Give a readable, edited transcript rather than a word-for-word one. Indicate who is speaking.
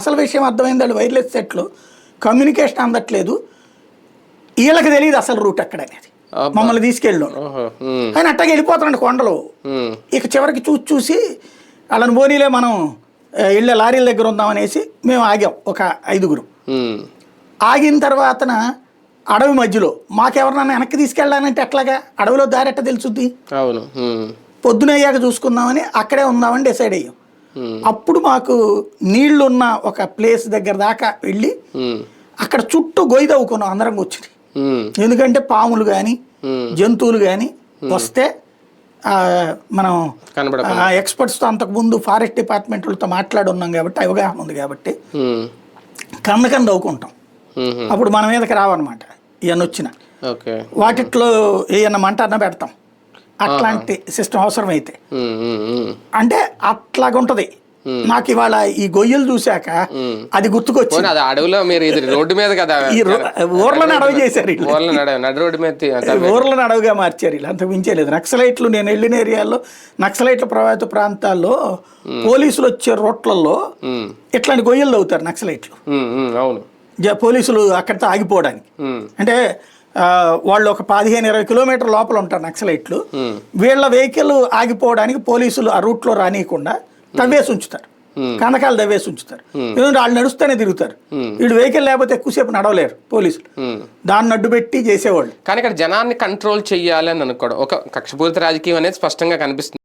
Speaker 1: అసలు విషయం అర్థమైంది. వాళ్ళు వైర్లెస్ సెట్లు కమ్యూనికేషన్ అందట్లేదు, వీళ్ళకి తెలియదు అసలు రూట్ ఎక్కడ అనేది. మమ్మల్ని తీసుకెళ్ళు ఆయన అట్టగా వెళ్ళిపోతున్నాడు కొండలు. ఇక చివరికి చూసి వాళ్ళని బోనీలే మనం ఇళ్ళ లారీల దగ్గర ఉందామనేసి మేము ఆగాం, ఒక 5గురు. ఆగిన తర్వాతన అడవి మధ్యలో మాకెవరినన్నా వెనక్కి తీసుకెళ్ళాలంటే ఎట్లాగా, అడవిలో దారి ఎట్ట తెలుసుద్ది. పొద్దున అయ్యాక చూసుకుందామని అక్కడే ఉందామని డిసైడ్ అయ్యాం. అప్పుడు మాకు నీళ్లున్న ఒక ప్లేస్ దగ్గర దాకా వెళ్ళి అక్కడ చుట్టూ గొయ్యి తవ్వుకున్నాం అందరం కూర్చుని. ఎందుకంటే పాములు కానీ జంతువులు కానీ వస్తే మనం ఎక్స్పర్ట్స్తో అంతకుముందు ఫారెస్ట్ డిపార్ట్మెంట్ వాళ్ళతో మాట్లాడి ఉన్నాం కాబట్టి అవగాహన ఉంది కాబట్టి కందకం తవ్వుకుంటాం. అప్పుడు మన మీదకి రావన్నమాట ఇవన్నీ వచ్చిన వాటిట్లో ఏమన్నా మంట అన్న పెడతాం. అట్లాంటి సిస్టమ్ అవసరం అయితే అంటే అట్లాగుంటది. నాకు ఇవాళ ఈ గొయ్యలు చూశాక అది గుర్తుకొచ్చింది.
Speaker 2: అడవిలో మీరు రోడ్డు మీద కదా
Speaker 1: ఊర్లను అడవి చేశారు, ఊర్లను అడవిగా మార్చారు. ఇలా అంతకు మించేలేదు. నక్సలైట్లు నేను వెళ్ళిన ఏరియాల్లో నక్సలైట్ల ప్రభావిత ప్రాంతాల్లో పోలీసులు వచ్చే రోడ్లలో ఇట్లాంటి గొయ్యలు తవ్వుతారు నక్సలైట్లు. పోలీసులు అక్కడితో ఆగిపోవడానికి. అంటే వాళ్ళు ఒక 15-20 కిలోమీటర్ లోపల ఉంటారు నక్సలైట్లు. వీళ్ళ వెహికల్ ఆగిపోవడానికి పోలీసులు ఆ రూట్లో రానియకుండా తవ్వేసి ఉంచుతారు, కందకాలు తవ్వేసి ఉంచుతారు. ఎందుకంటే వాళ్ళు నడుస్తూనే తిరుగుతారు, వీడు వెహికల్ లేకపోతే ఎక్కువసేపు నడవలేరు పోలీసులు. దాన్ని అడ్డు పెట్టి చేసేవాళ్ళు.
Speaker 2: కానీ ఇక్కడ జనాన్ని కంట్రోల్ చెయ్యాలి అని అనుకోవడం ఒక కక్షపూరిత రాజకీయం అనేది స్పష్టంగా కనిపిస్తుంది.